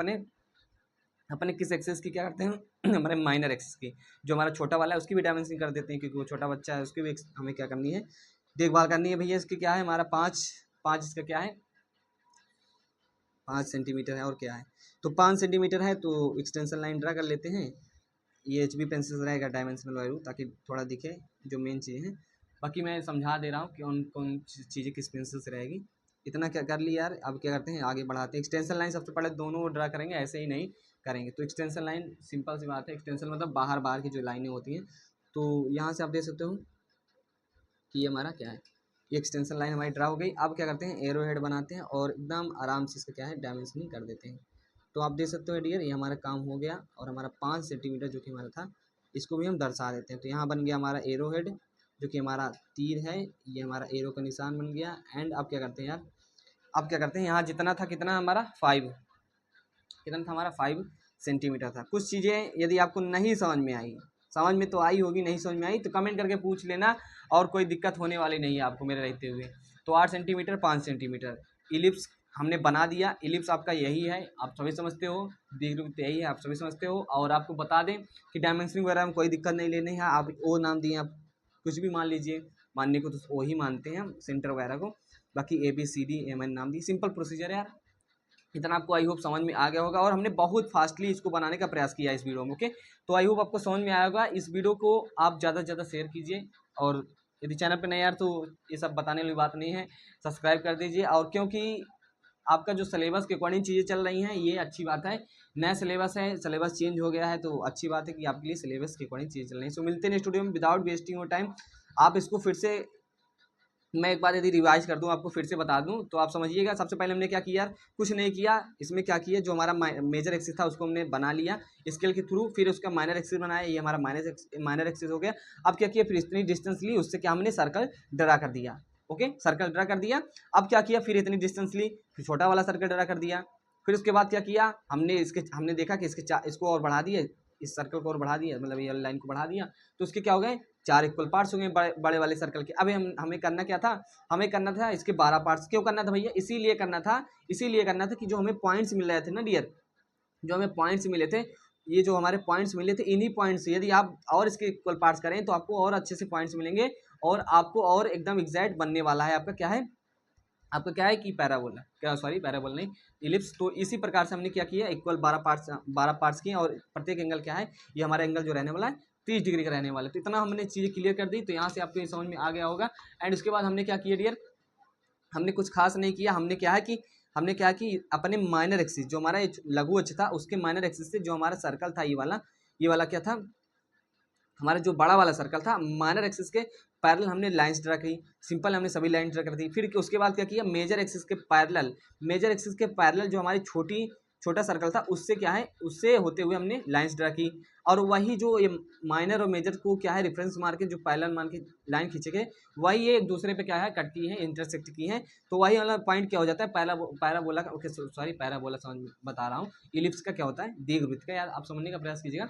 अपने किस एक्सेस की क्या करते हैं हमारे माइनर एक्सेस की, जो हमारा छोटा वाला है उसकी भी डायमेंशनिंग कर देते हैं, क्योंकि वो छोटा बच्चा है, उसकी भी हमें क्या करनी है, देखभाल करनी है। भैया इसकी क्या है, हमारा 5 इसका क्या है, 5 सेंटीमीटर है, और क्या है, तो 5 सेंटीमीटर है। तो एक्सटेंशन लाइन ड्रा कर लेते हैं। ये HB पेंसिल से रहेगा डायमेंशनल वैल्यू, ताकि थोड़ा दिखे जो मेन चीज़ है। बाकी मैं समझा दे रहा हूँ कि कौन कौन चीज़ें किस पेंसिल से रहेगी। इतना क्या कर लिया यार, अब क्या करते हैं, आगे बढ़ाते हैं। एक्सटेंशन लाइन सबसे पहले दोनों ड्रा करेंगे, ऐसे ही नहीं करेंगे। तो एक्सटेंशन लाइन सिंपल सी बात है, एक्सटेंशन मतलब बाहर बाहर की जो लाइनें होती हैं। तो यहाँ से आप देख सकते हो कि ये हमारा क्या है, ये एक्सटेंशन लाइन हमारी ड्रा हो गई। अब क्या करते हैं, एरो हेड बनाते हैं और एकदम आराम से इसका क्या है, डायमेंशनिंग कर देते हैं। तो आप देख सकते हो डियर, ये हमारा काम हो गया। और हमारा 5 सेंटीमीटर जो कि हमारा था, इसको भी हम दर्शा देते हैं। तो यहाँ बन गया हमारा एरो हेड, जो कि हमारा तीर है, ये हमारा एरो का निशान बन गया। एंड अब क्या करते हैं यार, अब क्या करते हैं, यहाँ जितना था, कितना हमारा 5, कितना था हमारा 5 सेंटीमीटर था। कुछ चीज़ें यदि आपको नहीं समझ में आई, समझ में तो आई होगी, नहीं समझ में आई तो कमेंट करके पूछ लेना, और कोई दिक्कत होने वाली नहीं है आपको मेरे रहते हुए। तो 8 सेंटीमीटर, 5 सेंटीमीटर इलिप्स हमने बना दिया। इलिप्स आपका यही है, आप सभी समझते हो, देख लो यही है, आप सभी समझते हो। और आपको बता दें कि डायमेंशनिंग वगैरह में कोई दिक्कत नहीं लेनी है। आप ओ नाम दिए, आप कुछ भी मान लीजिए, मानने को तो वो ही मानते हैं हम, सेंटर वगैरह को। बाकी ABCD MN नाम दी, सिंपल प्रोसीजर है यार। इतना आपको आई होप समझ में आ गया होगा, और हमने बहुत फास्टली इसको बनाने का प्रयास किया इस वीडियो में। ओके, तो आई होप आपको समझ में आया होगा। इस वीडियो को आप ज़्यादा से ज़्यादा शेयर कीजिए, और यदि चैनल पे नए यार तो ये सब बताने वाली बात नहीं है, सब्सक्राइब कर दीजिए। और क्योंकि आपका जो सिलेबस के अकॉर्डिंग चीज़ें चल रही हैं, ये अच्छी बात है। नया सिलेबस है, सिलेबस चेंज हो गया है, तो अच्छी बात है कि आपके लिए सिलेबस के अकॉर्डिंग चीज़ें चल रही हैं। सो मिलते हैं स्टूडियो में विदाउट वेस्टिंग ऑफ टाइम। आप इसको फिर से, मैं एक बार यदि रिवाइज कर दूं, आपको फिर से बता दूं, तो आप समझिएगा। सबसे पहले हमने क्या किया, कुछ नहीं किया। इसमें क्या किया, जो हमारा मेजर एक्सिस था उसको हमने बना लिया स्केल के थ्रू, फिर उसका माइनर एक्सिस बनाया, ये हमारा माइनर एक्सिस हो गया। अब क्या किया, फिर इतनी डिस्टेंस ली, उससे क्या हमने सर्कल ड्रा कर दिया। ओके, सर्कल ड्रा कर दिया। अब क्या किया, फिर इतनी डिस्टेंस ली, फिर छोटा वाला सर्कल ड्रा कर दिया। फिर उसके बाद क्या किया, हमने देखा कि इसको और बढ़ा दिया, इस सर्कल को और बढ़ा दिया, मतलब ये लाइन को बढ़ा दिया, तो उसके क्या हो गए, 4 इक्वल पार्ट्स हो गए बड़े वाले सर्कल के। अब हमें करना क्या था, हमें करना था इसके 12 पार्ट्स। क्यों करना था भैया, इसीलिए करना था कि जो हमें पॉइंट्स मिल रहे थे ना डियर, जो हमें पॉइंट्स मिले थे, ये जो हमारे पॉइंट्स मिले थे, इन्हीं पॉइंट्स से यदि आप और इसके इक्वल पार्ट्स करें तो आपको और अच्छे से पॉइंट्स मिलेंगे, और आपको और एकदम एग्जैक्ट बनने वाला है आपका क्या है, आपका क्या है कि पैराबोला, क्या सॉरी पैराबोला नहीं, इलिप्स। तो इसी प्रकार से हमने क्या किया, इक्वल 12 पार्ट्स किए, और प्रत्येक एंगल क्या है, ये हमारा एंगल जो रहने वाला है 30 डिग्री का रहने वाला है। तो इतना हमने चीज़ें क्लियर कर दी, तो यहाँ से आपको ये समझ में आ गया होगा। एंड उसके बाद हमने क्या किया डियर, हमने कुछ खास नहीं किया। हमने क्या कि अपने माइनर एक्सिस, जो हमारा लघु अक्ष था, उसके माइनर एक्सिस से जो हमारा सर्कल था, ये वाला क्या था, हमारा जो बड़ा वाला सर्कल था, माइनर एक्सिस के पैरेलल हमने लाइंस ड्रा की। सिंपल हमने सभी लाइन ड्रा कर दी। फिर उसके बाद क्या किया, मेजर एक्सिस के पैरेलल जो हमारी छोटा सर्कल था, उससे क्या है, उससे होते हुए हमने लाइंस ड्रा की। और वही जो ये माइनर और मेजर को क्या है, रेफरेंस मार के जो पैरेलल मान के लाइन खींचे गए, वही ये एक दूसरे पे क्या है, कट की है, इंटरसेक्ट की है। तो वही वाला पॉइंट क्या हो जाता है, पैराबोला का, ओके सॉरी पैराबोला समझ बता रहा हूँ। इलिप्स का क्या होता है, दीर्घवृत्त का। यार आप समझने का प्रयास कीजिएगा,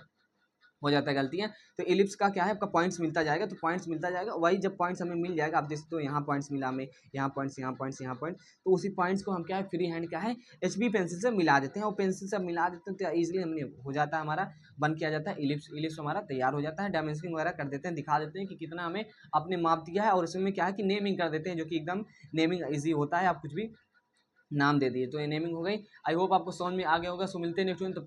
हो जाता है गलतियाँ। तो इलिप्स का क्या है, आपका पॉइंट्स मिलता जाएगा, तो पॉइंट्स मिलता जाएगा, वही जब पॉइंट्स हमें मिल जाएगा, आप देख सकते हो यहाँ पॉइंट्स मिला हमें, यहाँ पॉइंट्स, यहाँ पॉइंट्स, यहाँ पॉइंट, तो उसी पॉइंट्स को हम क्या है, फ्री हैंड क्या है, HB पेंसिल से मिला देते हैं। और पेंसिल से मिला देते हैं तो ईजिली हमने हो जाता है, हमारा बन के आ जाता है इलिप्स हमारा तैयार हो जाता है। डायमेंशनिंग वगैरह कर देते हैं, दिखा देते हैं कि कितना हमें आपने माप दिया है, और इसमें क्या है कि नेमिंग कर देते हैं, जो कि एकदम नेमिंग ईजी होता है, आप कुछ भी नाम दे दिए, तो ये नेमिंग हो गई। आई होप आपको समझ में आ गया होगा। सो मिलते हैं नेक्स्ट।